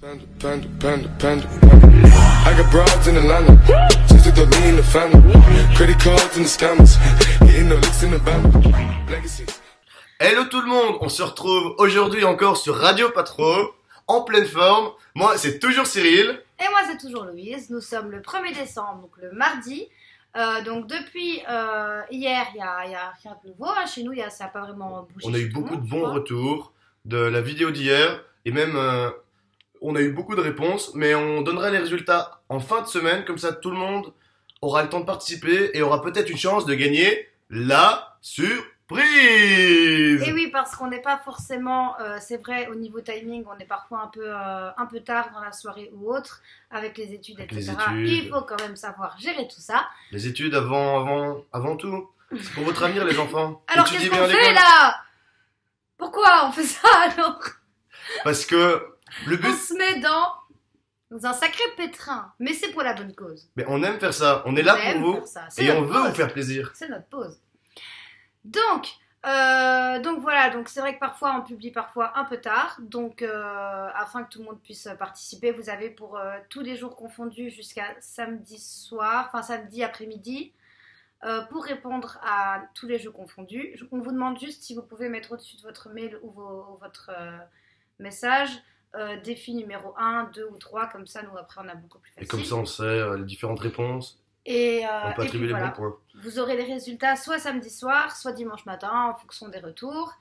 Panda, panda, panda, panda, panda. I got broads in Atlanta, just to throw me in the family. Credit cards and the scammers, hitting the licks in the band. Legacies. Hello tout le monde, on se retrouve aujourd'hui encore sur Radio Patro, en pleine forme. Moi c'est toujours Cyril. Et moi c'est toujours Louise. Nous sommes le 1er décembre, donc le mardi. Donc depuis hier, il y a rien de nouveau. Hein. Chez nous, ça n'a pas vraiment bougé. On a eu beaucoup de bons retours de la vidéo d'hier. Et même, on a eu beaucoup de réponses. Mais on donnera les résultats en fin de semaine. Comme ça, tout le monde aura le temps de participer. Et aura peut-être une chance de gagner la surprise. Et oui, parce qu'on n'est pas forcément, c'est vrai, au niveau timing, on est parfois un peu tard dans la soirée ou autre, avec les études, etc. Il faut quand même savoir gérer tout ça. Les études avant tout. C'est pour votre avenir, les enfants. Alors qu'est-ce qu'on fait là? Pourquoi on fait ça alors? Parce que le but... On se met dans un sacré pétrin, mais c'est pour la bonne cause. Mais on aime faire ça, on est là pour vous, et on veut vous faire plaisir. C'est notre pause. Donc voilà, donc c'est vrai que parfois on publie parfois un peu tard, donc afin que tout le monde puisse participer, vous avez pour tous les jours confondus jusqu'à samedi soir, enfin samedi après-midi, pour répondre à tous les jeux confondus. On vous demande juste si vous pouvez mettre au-dessus de votre mail ou votre message défi numéro 1, 2 ou 3, comme ça nous après on a beaucoup plus facile. Et comme ça on sait les différentes réponses. Et on peut attribuer les bons points. Vous aurez les résultats soit samedi soir, soit dimanche matin, en fonction des retours.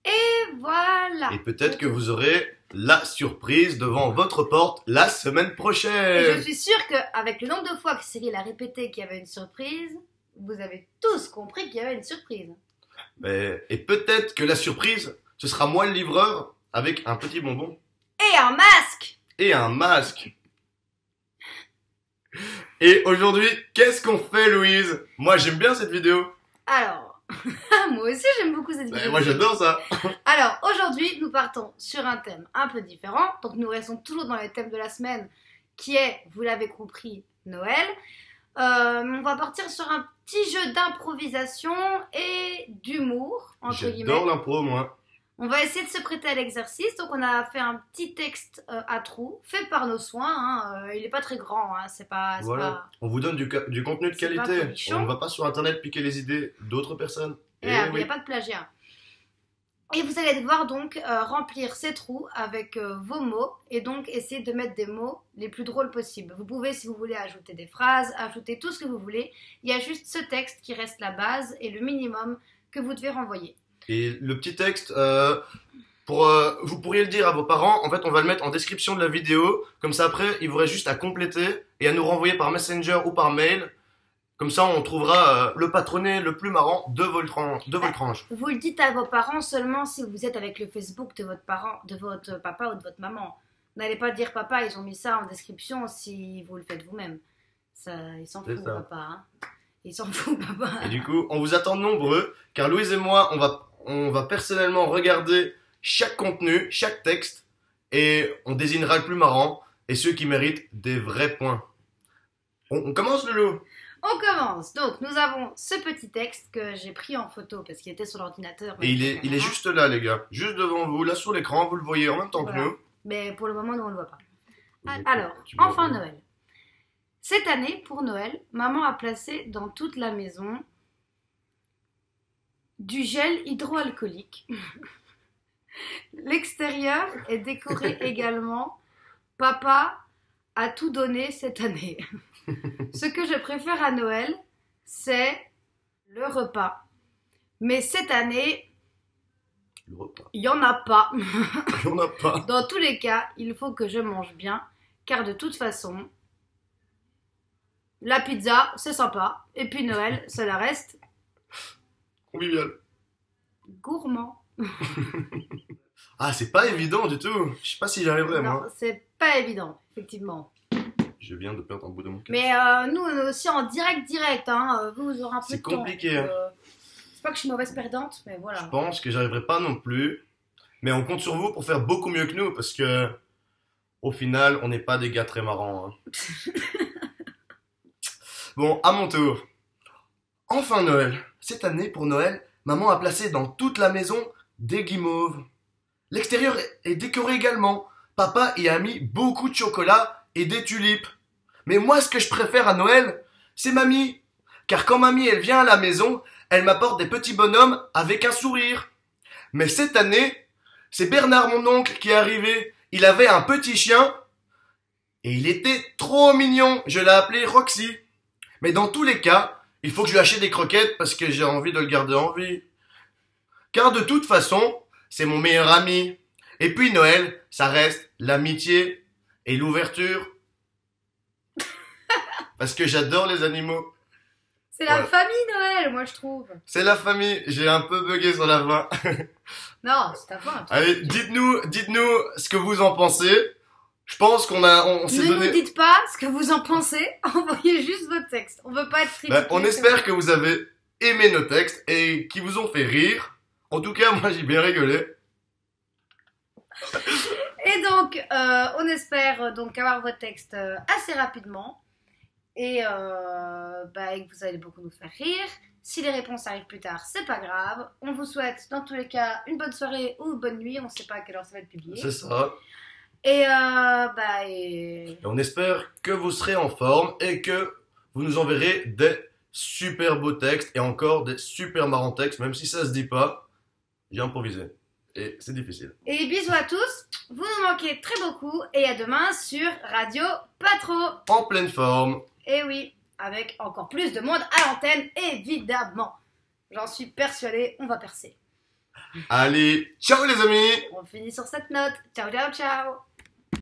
Et voilà. Et peut-être que vous aurez la surprise devant votre porte la semaine prochaine. Et je suis sûre qu'avec le nombre de fois que Cyril a répété qu'il y avait une surprise, vous avez tous compris qu'il y avait une surprise. Et peut-être que la surprise, ce sera moi le livreur avec un petit bonbon. Et un masque. Et un masque. Et aujourd'hui, qu'est-ce qu'on fait, Louise? Moi, j'aime bien cette vidéo. Alors, moi aussi, j'aime beaucoup cette vidéo. Moi, j'adore ça. Alors, aujourd'hui, nous partons sur un thème un peu différent. Donc, nous restons toujours dans les thèmes de la semaine, qui est, vous l'avez compris, Noël. On va partir sur un petit jeu d'improvisation et d'humour, entre guillemets. J'adore l'impro, moi. On va essayer de se prêter à l'exercice. Donc, on a fait un petit texte à trous, fait par nos soins. Hein. Il n'est pas très grand. Hein. Voilà. On vous donne du contenu de qualité. On ne va pas sur Internet piquer les idées d'autres personnes. Il n'y a pas de plagiat. Et vous allez devoir donc remplir ces trous avec vos mots et donc essayer de mettre des mots les plus drôles possibles. Vous pouvez, si vous voulez, ajouter des phrases, ajouter tout ce que vous voulez. Il y a juste ce texte qui reste la base et le minimum que vous devez renvoyer. Et le petit texte, vous pourriez le dire à vos parents, en fait on va le mettre en description de la vidéo, comme ça après il vous reste juste à compléter et à nous renvoyer par Messenger ou par mail, comme ça on trouvera le patronné le plus marrant de votre tranche. Vous le dites à vos parents seulement si vous êtes avec le Facebook de votre papa ou de votre maman. N'allez pas dire papa, ils ont mis ça en description si vous le faites vous-même. Ils s'en foutent papa, hein. Ils s'en foutent papa. Et du coup on vous attend nombreux, car Louise et moi on va personnellement regarder chaque contenu, chaque texte, et on désignera le plus marrant et ceux qui méritent des vrais points. On commence, Loulou? On commence. Donc, nous avons ce petit texte que j'ai pris en photo parce qu'il était sur l'ordinateur. Et il est juste là, les gars. Juste devant vous, là sur l'écran, vous le voyez en même temps que nous. Mais pour le moment, nous, on ne le voit pas. Alors, enfin Noël. Cette année, pour Noël, maman a placé dans toute la maison du gel hydroalcoolique. L'extérieur est décoré également. Papa a tout donné cette année. Ce que je préfère à Noël, c'est le repas. Mais cette année, il n'y en a pas. Il n'y en a pas. Dans tous les cas, il faut que je mange bien, car de toute façon, la pizza, c'est sympa. Et puis Noël, cela reste convivial. Gourmand. Ah, c'est pas évident du tout. Je sais pas si j'y arriverai, moi. Non, c'est pas évident, effectivement. Je viens de perdre un bout de mon cœur. Mais nous, on est aussi en direct, hein. Vous aurez un peu de temps. C'est compliqué. C'est pas que je suis mauvaise perdante, mais voilà. Je pense que j'arriverai pas non plus. Mais on compte sur vous pour faire beaucoup mieux que nous, parce que au final, on n'est pas des gars très marrants. Hein. Bon, à mon tour. Enfin Noël. Cette année, pour Noël, maman a placé dans toute la maison des guimauves. L'extérieur est décoré également. papa y a mis beaucoup de chocolat et des tulipes. Mais moi, ce que je préfère à Noël, c'est mamie. Car quand mamie, elle vient à la maison, elle m'apporte des petits bonhommes avec un sourire. Mais cette année, c'est Bernard, mon oncle, qui est arrivé. Il avait un petit chien et il était trop mignon. Je l'ai appelé Roxy. Mais dans tous les cas, il faut que je lui achète des croquettes parce que j'ai envie de le garder en vie. Car de toute façon, c'est mon meilleur ami. Et puis Noël, ça reste l'amitié et l'ouverture. Parce que j'adore les animaux. C'est la famille Noël, moi je trouve. C'est la famille. J'ai un peu bugué sur la fin. Non, c'est ta fin. Allez, dites-nous ce que vous en pensez. Je pense on s'est Ne donné. nous dites pas ce que vous en pensez, envoyez juste votre texte. On veut pas être critiqué. On espère que vous avez aimé nos textes et qui vous ont fait rire. En tout cas, moi j'ai bien rigolé. Et donc, on espère donc avoir votre texte assez rapidement. Et que vous allez beaucoup nous faire rire. Si les réponses arrivent plus tard, c'est pas grave. On vous souhaite dans tous les cas une bonne soirée ou une bonne nuit. On sait pas à quelle heure ça va être publié. C'est ça. Et Et on espère que vous serez en forme et que vous nous enverrez des super beaux textes et encore des super marrants textes, même si ça se dit pas. J'ai improvisé. Et c'est difficile. Et bisous à tous. Vous nous manquez très beaucoup. Et à demain sur Radio Pas Trop. En pleine forme. Et oui, avec encore plus de monde à l'antenne, évidemment. J'en suis persuadée, on va percer. Allez, ciao les amis! On finit sur cette note. Ciao, ciao, ciao.